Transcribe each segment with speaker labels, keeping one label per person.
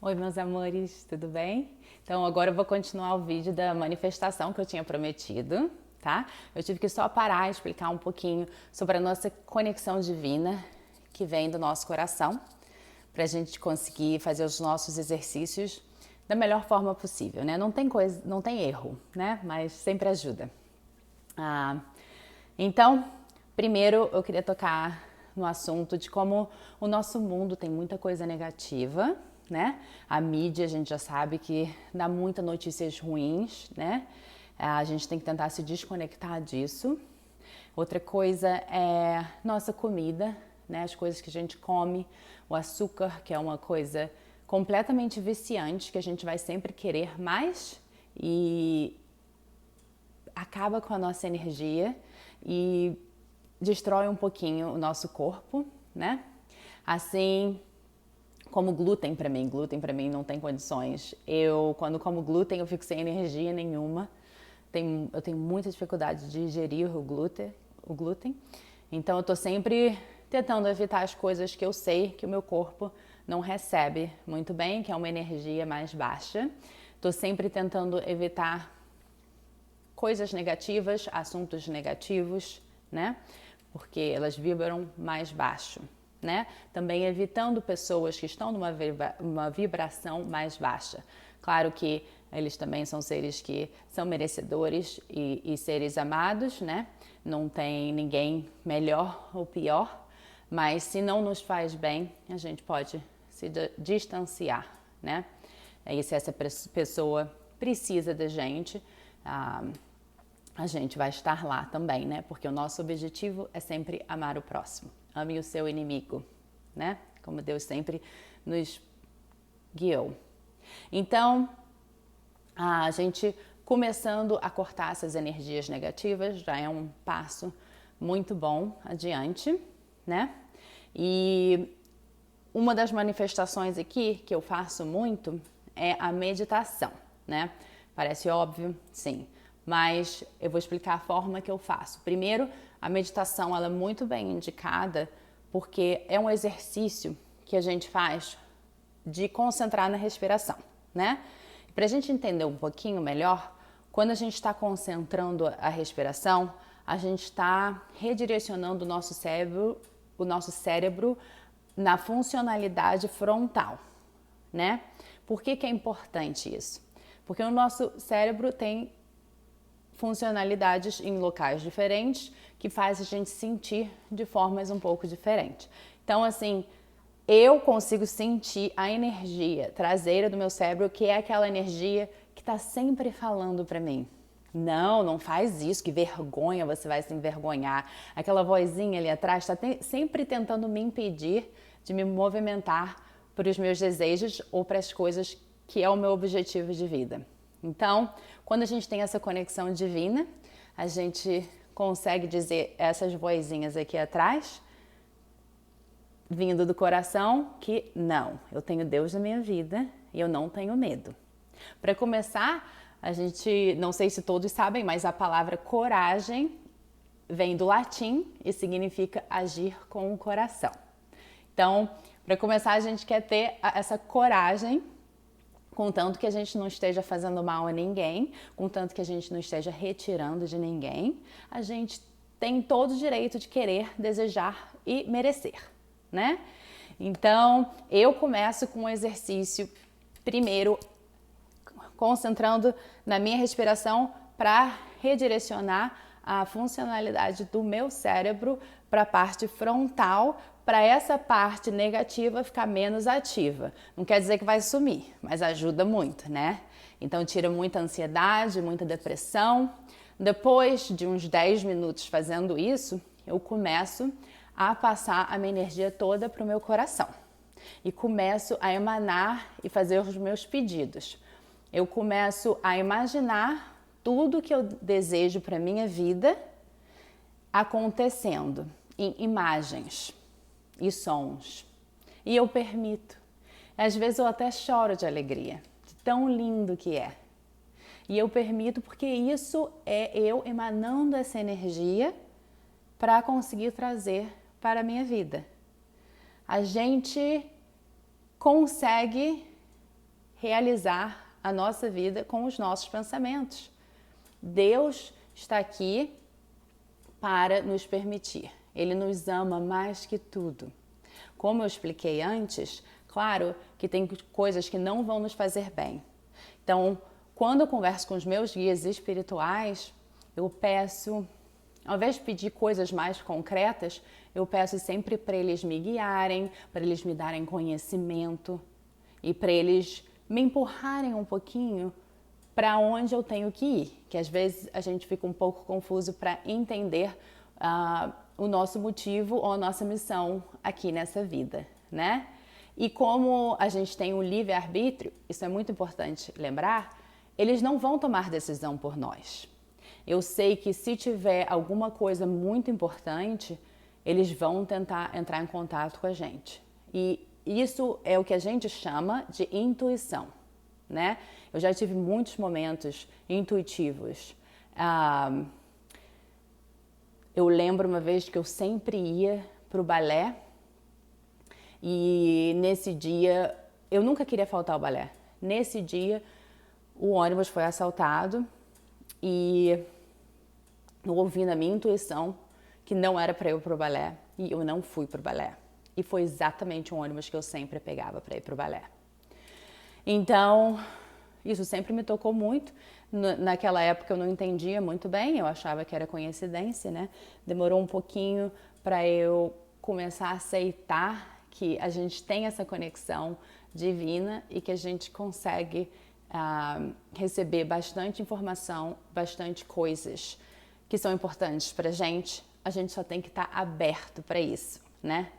Speaker 1: Oi, meus amores, tudo bem? Então, agora eu vou continuar o vídeo da manifestação que eu tinha prometido, tá? Eu tive que só parar e explicar um pouquinho sobre a nossa conexão divina que vem do nosso coração, para a gente conseguir fazer os nossos exercícios da melhor forma possível, né? Não tem erro, né? Mas sempre ajuda. Então, primeiro eu queria tocar no assunto de como o nosso mundo tem muita coisa negativa, né? A mídia, a gente já sabe que dá muitas notícias ruins, né? A gente tem que tentar se desconectar disso. Outra coisa é nossa comida, né? As coisas que a gente come, o açúcar, que é uma coisa completamente viciante, que a gente vai sempre querer mais e acaba com a nossa energia e destrói um pouquinho o nosso corpo, né? Assim como glúten para mim não tem condições. Quando como glúten, eu fico sem energia nenhuma. Eu tenho muita dificuldade de digerir o glúten. Então eu tô sempre tentando evitar as coisas que eu sei que o meu corpo não recebe muito bem, que é uma energia mais baixa. Tô sempre tentando evitar coisas negativas, assuntos negativos, né? Porque elas vibram mais baixo, né? Também evitando pessoas que estão numa vibração mais baixa. Claro que eles também são seres que são merecedores e seres amados, né? Não tem ninguém melhor ou pior, mas se não nos faz bem, a gente pode se distanciar, né? E se essa pessoa precisa da gente, a gente vai estar lá também, né? Porque o nosso objetivo é sempre amar o próximo. Ame o seu inimigo, né? Como Deus sempre nos guiou. Então, a gente começando a cortar essas energias negativas já é um passo muito bom adiante, né? E uma das manifestações aqui que eu faço muito é a meditação, né? Parece óbvio, sim, mas eu vou explicar a forma que eu faço. Primeiro, a meditação ela é muito bem indicada porque é um exercício que a gente faz de concentrar na respiração, né? Para a gente entender um pouquinho melhor, quando a gente está concentrando a respiração, a gente está redirecionando o nosso cérebro na funcionalidade frontal, né? Por que é importante isso? Porque o nosso cérebro tem funcionalidades em locais diferentes que faz a gente sentir de formas um pouco diferentes. Então, assim, eu consigo sentir a energia traseira do meu cérebro, que é aquela energia que está sempre falando para mim. Não, não faz isso, que vergonha, você vai se envergonhar. Aquela vozinha ali atrás está sempre tentando me impedir de me movimentar para os meus desejos ou para as coisas que é o meu objetivo de vida. Então, quando a gente tem essa conexão divina, a gente consegue dizer essas vozinhas aqui atrás, vindo do coração, que não, eu tenho Deus na minha vida e eu não tenho medo. Para começar, a gente, não sei se todos sabem, mas a palavra coragem vem do latim e significa agir com o coração. Então, para começar, a gente quer ter essa coragem, contanto que a gente não esteja fazendo mal a ninguém, contanto que a gente não esteja retirando de ninguém, a gente tem todo o direito de querer, desejar e merecer, né? Então, eu começo com um exercício, primeiro, concentrando na minha respiração para redirecionar a funcionalidade do meu cérebro para a parte frontal, para essa parte negativa ficar menos ativa. Não quer dizer que vai sumir, mas ajuda muito, né? Então tira muita ansiedade, muita depressão. Depois de uns 10 minutos fazendo isso, eu começo a passar a minha energia toda para o meu coração. E começo a emanar e fazer os meus pedidos. Eu começo a imaginar tudo que eu desejo para minha vida acontecendo em imagens e sons. E eu permito. Às vezes eu até choro de alegria, de tão lindo que é. E eu permito porque isso é eu emanando essa energia para conseguir trazer para a minha vida. A gente consegue realizar a nossa vida com os nossos pensamentos. Deus está aqui para nos permitir. Ele nos ama mais que tudo. Como eu expliquei antes, claro que tem coisas que não vão nos fazer bem. Então, quando eu converso com os meus guias espirituais, eu peço, ao invés de pedir coisas mais concretas, eu peço sempre para eles me guiarem, para eles me darem conhecimento e para eles me empurrarem um pouquinho para onde eu tenho que ir, que às vezes a gente fica um pouco confuso para entender o nosso motivo ou a nossa missão aqui nessa vida, né? E como a gente tem o livre-arbítrio, isso é muito importante lembrar, eles não vão tomar decisão por nós. Eu sei que se tiver alguma coisa muito importante, eles vão tentar entrar em contato com a gente. E isso é o que a gente chama de intuição, né? Eu já tive muitos momentos intuitivos. Eu lembro uma vez que eu sempre ia para o balé e nesse dia, eu nunca queria faltar ao balé. Nesse dia, o ônibus foi assaltado e eu ouvi na minha intuição que não era para eu ir para o balé e eu não fui para o balé. E foi exatamente o ônibus que eu sempre pegava para ir para o balé. Então, isso sempre me tocou muito. Naquela época eu não entendia muito bem, eu achava que era coincidência, né? Demorou um pouquinho para eu começar a aceitar que a gente tem essa conexão divina e que a gente consegue receber bastante informação, bastante coisas que são importantes para a gente só tem que estar aberto para isso, né?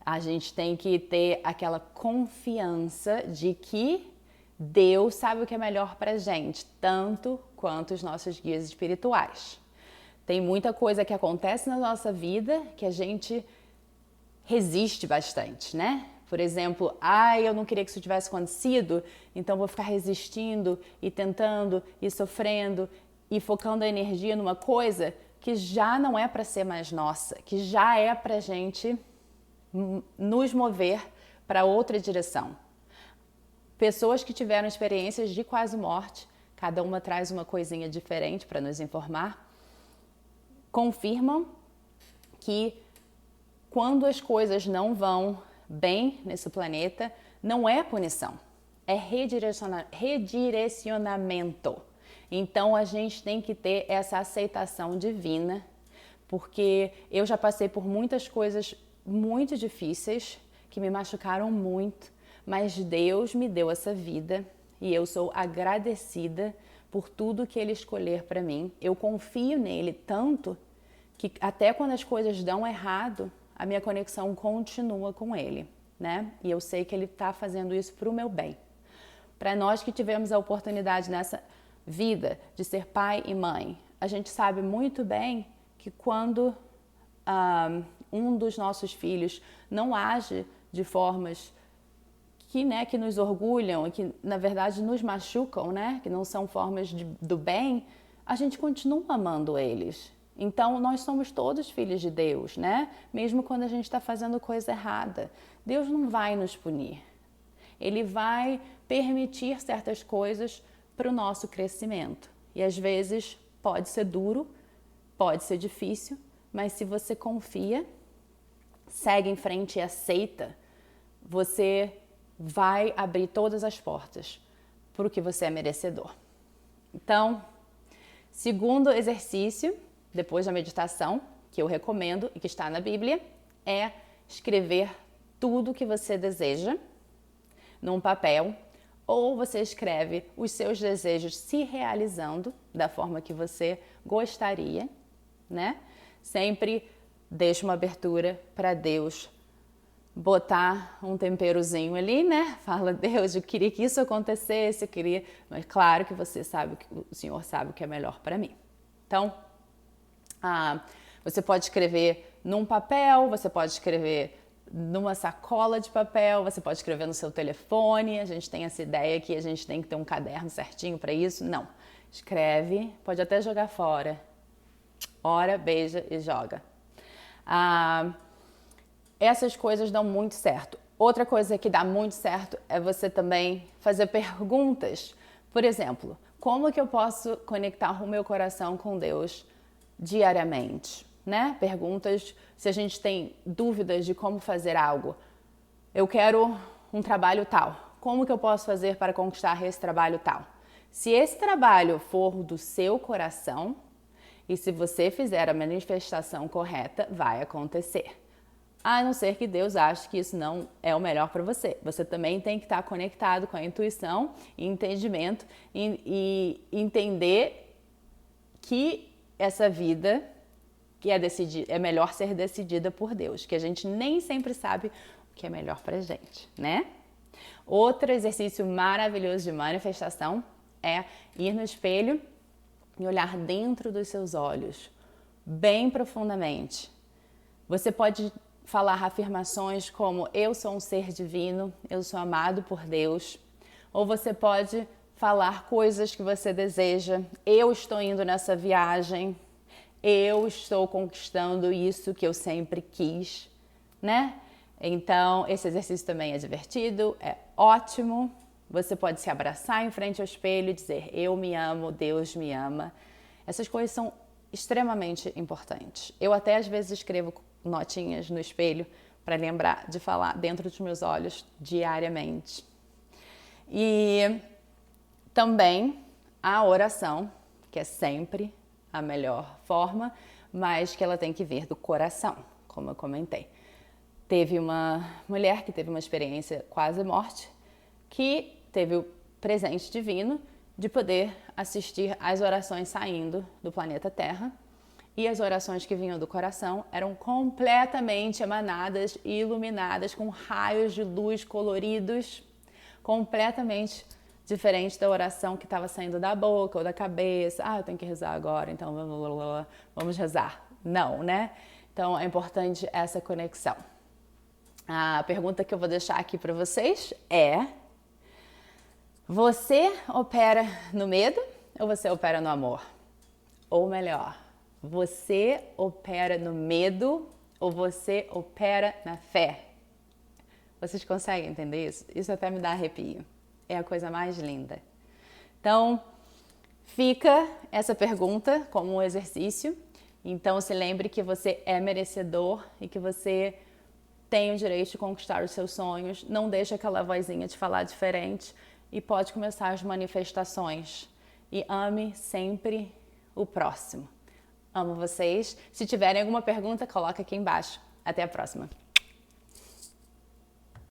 Speaker 1: A gente tem que ter aquela confiança de que Deus sabe o que é melhor pra gente, tanto quanto os nossos guias espirituais. Tem muita coisa que acontece na nossa vida que a gente resiste bastante, né? Por exemplo, eu não queria que isso tivesse acontecido, então vou ficar resistindo e tentando e sofrendo e focando a energia numa coisa que já não é para ser mais nossa, que já é pra gente nos mover para outra direção. Pessoas que tiveram experiências de quase morte, cada uma traz uma coisinha diferente para nos informar, confirmam que quando as coisas não vão bem nesse planeta, não é punição, é redirecionamento. Então a gente tem que ter essa aceitação divina, porque eu já passei por muitas coisas muito difíceis que me machucaram muito, mas Deus me deu essa vida e eu sou agradecida por tudo que Ele escolher para mim. Eu confio nele tanto que até quando as coisas dão errado, a minha conexão continua com Ele, né? E eu sei que Ele está fazendo isso para o meu bem. Para nós que tivemos a oportunidade nessa vida de ser pai e mãe, a gente sabe muito bem que quando um dos nossos filhos não age de formas que nos orgulham e que, na verdade, nos machucam, né? Que não são formas do bem, a gente continua amando eles. Então, nós somos todos filhos de Deus, né? Mesmo quando a gente está fazendo coisa errada. Deus não vai nos punir. Ele vai permitir certas coisas para o nosso crescimento. E, às vezes, pode ser duro, pode ser difícil, mas se você confia, segue em frente e aceita, você vai abrir todas as portas para o que você é merecedor. Então, segundo exercício, depois da meditação, que eu recomendo e que está na Bíblia, é escrever tudo o que você deseja num papel, ou você escreve os seus desejos se realizando da forma que você gostaria, né? Sempre deixa uma abertura para Deus botar um temperozinho ali, né? Fala, Deus, eu queria que isso acontecesse, eu queria... Mas claro que você sabe, que o Senhor sabe o que é melhor para mim. Então, você pode escrever num papel, você pode escrever numa sacola de papel, você pode escrever no seu telefone. A gente tem essa ideia que a gente tem que ter um caderno certinho para isso. Não. Escreve, pode até jogar fora. Ora, beija e joga. Essas coisas dão muito certo. Outra coisa que dá muito certo é você também fazer perguntas. Por exemplo, como que eu posso conectar o meu coração com Deus diariamente, né? Perguntas, se a gente tem dúvidas de como fazer algo. Eu quero um trabalho tal. Como que eu posso fazer para conquistar esse trabalho tal? Se esse trabalho for do seu coração e se você fizer a manifestação correta, vai acontecer. A não ser que Deus ache que isso não é o melhor para você. Você também tem que estar conectado com a intuição e entendimento e entender que essa vida que é melhor ser decidida por Deus, que a gente nem sempre sabe o que é melhor pra gente, né? Outro exercício maravilhoso de manifestação é ir no espelho e olhar dentro dos seus olhos, bem profundamente. Você pode falar afirmações como eu sou um ser divino, eu sou amado por Deus, ou você pode falar coisas que você deseja, eu estou indo nessa viagem, eu estou conquistando isso que eu sempre quis, né? Então, esse exercício também é divertido, é ótimo. Você pode se abraçar em frente ao espelho e dizer eu me amo, Deus me ama. Essas coisas são extremamente importantes. Eu até às vezes escrevo notinhas no espelho para lembrar de falar dentro dos meus olhos diariamente. E também a oração, que é sempre a melhor forma, mas que ela tem que vir do coração, como eu comentei. Teve uma mulher que teve uma experiência quase morte, que teve o presente divino de poder assistir às orações saindo do planeta Terra, e as orações que vinham do coração eram completamente emanadas e iluminadas com raios de luz coloridos, completamente diferente da oração que estava saindo da boca ou da cabeça. Eu tenho que rezar agora, então vamos rezar. Não, né? Então é importante essa conexão. A pergunta que eu vou deixar aqui para vocês é: você opera no medo ou você opera no amor? Ou melhor, você opera no medo ou você opera na fé? Vocês conseguem entender isso? Isso até me dá arrepio. É a coisa mais linda. Então, fica essa pergunta como um exercício. Então, se lembre que você é merecedor e que você tem o direito de conquistar os seus sonhos. Não deixe aquela vozinha te falar diferente e pode começar as manifestações. E ame sempre o próximo. Amo vocês. Se tiverem alguma pergunta, coloca aqui embaixo. Até a próxima.